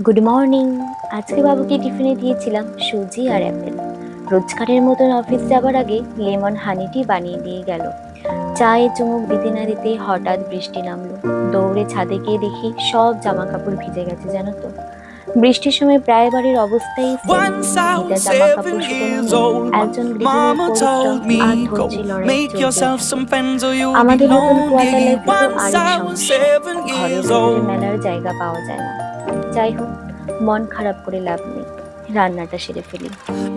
Good morning. আজকে বাবুকে টিফিনে দিয়েছিলাম সুজি আর অ্যাপেল। রোজকারের মতন অফিস যাবার আগে লেমন হানি টি বানিয়ে দিয়ে গেল। চায়ে চুমুক দিতে না দিতে হঠাৎ বৃষ্টি নামলো। দৌড়ে ছাদে গিয়ে দেখি সব জামা কাপড় ভিজে গেছে, জানো তো। বৃষ্টির সময় প্রায় বাড়ির অবস্থাই সেম। Once I ভিজা was জামা কাপড় 7 শুকোনো years নিয়ে old, my একজন গৃহিণীর mama পরিশ্রম told me, আর go ধৈর্যের লড়াই make চলতেই yourself থাকে। some friends or you'll be আমাদের নতুন কোয়ার্টার lonely. লাইফে তো Once আরেক I was সমস্যা, 7 ঘরের years ভেতরে old. মেলার জায়গা পাওয়া যায় না। যাই হোক, মন খারাপ করে লাভ নেই, রান্নাটা সেরে ফেলি।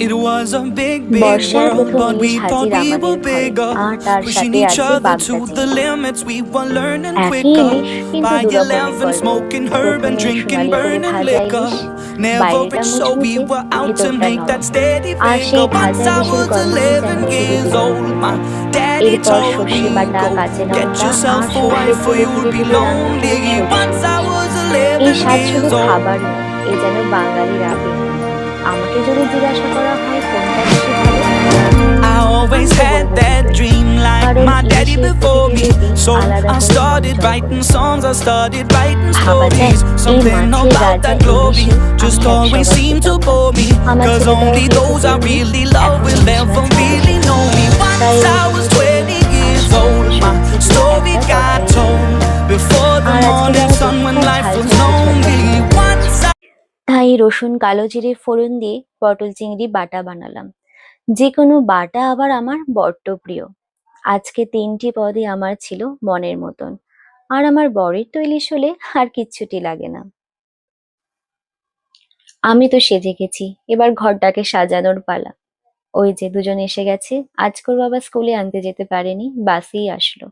It was a big, big বর্ষার world, প্রথম but we ইলিশ thought হাজির we আমাদের were ঘরে, bigger. আর তার Pushing সাথে each আছে other to বাগদা the চিংড়ি। limits, we were learning একই quicker. ইলিশ কিন্তু By দু রকমের 11, গল্প। smoking herb and প্রথমে drinking সোনালি করে burning ভাজা liquor. ইলিশ, Never বাইরেটা rich, so we মুচমুচে, were out to ভেতরটা make that নরম। steady আর সেই figure. Once ভাজা I ইলিশের was গন্ধই যেন 11 ধীরে years ধীরে old, মিলিয়ে my যায়। daddy এরপর told সর্ষে me, বাটা, go কাঁচা get Lanka yourself R a সর্ষের wife or তেলে you'll ধীরে be ধীরে রান্না হলো lonely. সবুজ Once I সবজি। was এই 11 স্বাদ শুধু years old. খাবার নয়, এ যেন বাঙালির আবেগ। আমাকে যদি জিজ্ঞাসা করা হয় কোনটা বেশি ভালো, I আমি always তো had বলবো that দুটোই। dream like কারণ my daddy ইলিশের before প্রতিটি me. রুটি So আলাদা I করে মন started জয় করে। writing songs, I started writing ভাবা যায়, stories. এই Something মাছের about রাজা that glory ইলিশে just আমি always 100বার seemed to কৃতজ্ঞ। bore me. আমার Cause ছেলেটাও only খেয়ে those I খুশি, really love এখন will ইলিশ ever মাছ খেতে really চায়। know me. তাই Once I was রসুনের তেলে 20 years আস্ত old, my সবজি দিয়ে story একটা got তরকারি told বানালাম। before the আর আজকে morning জানো তো, sun when খুব life ঝাল was ঝাল কিছু একটা lonely. খেতে ইচ্ছে Once করছে। তাই রসুন কালো জিরে ফোড়ন দিয়ে পটল চিংড়ি বাটা বানালাম। যে কোনো বাটা আবার আমার বড্ড প্রিয়। আজকে ৩টি পদই আমার ছিল মনের মতন। আর আমার বরের তো ইলিশ হলে আর কিচ্ছুটি লাগে না। আমি তো সেজে গেছি, এবার ঘরটাকে সাজানোর পালা। ওই যে দুজন এসে গেছে। আজকের বাবা স্কুলে আনতে যেতে পারেনি, বাসেই আসলো।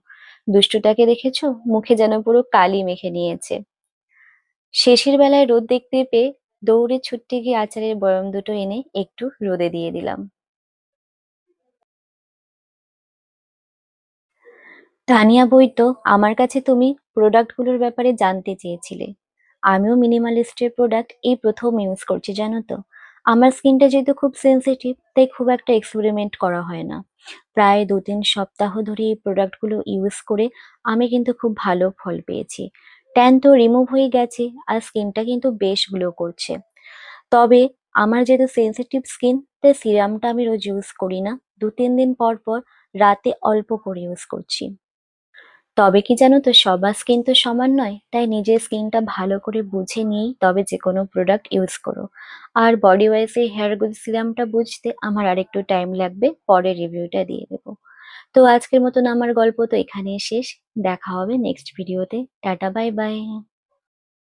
দুষ্টুটাকে দেখেছো, মুখে যেন পুরো কালি মেখে নিয়েছে। শেষের বেলায় রোদ দেখতে পেয়ে দৌড়ে ছুটতে গিয়ে আচারের বয়াম দুটো এনে একটু রোদে দিয়ে দিলাম। তানিয়া, বই তো, আমার কাছে তুমি প্রোডাক্টগুলোর ব্যাপারে জানতে চেয়েছিলে। আমিও মিনিমালিস্টের প্রোডাক্ট এই প্রথম ইউজ করছি, জানো তো। আমার স্কিনটা যেহেতু খুব সেনসিটিভ, তাই খুব একটা এক্সপেরিমেন্ট করা হয় না। প্রায় ২-৩ সপ্তাহ ধরে এই প্রোডাক্টগুলো ইউজ করে আমি কিন্তু খুব ভালো ফল পেয়েছি। ট্যান তো রিমুভ হয়ে গেছে, আর স্কিনটা কিন্তু বেশ গ্লো করছে। তবে আমার যেহেতু সেনসিটিভ স্কিন, তাই সিরামটা আমি রোজ ইউজ করি না। ২-৩ দিন পর পর রাতে অল্প করে ইউজ করছি। তবে কি জানো তো, সবার স্কিন তো সমান নয়, তাই নিজের স্কিনটা ভালো করে বুঝে নিয়েই তবে যে কোনো প্রোডাক্ট ইউজ করো। আর বডি ওয়াইজ এই হেয়ার গ্রোথ সিরামটা বুঝতে আমার আরেকটু টাইম লাগবে, পরে রিভিউটা দিয়ে দেবো। তো আজকের মতন আমার গল্প তো এখানেই শেষ। দেখা হবে নেক্সট ভিডিওতে। Tata, bye bye.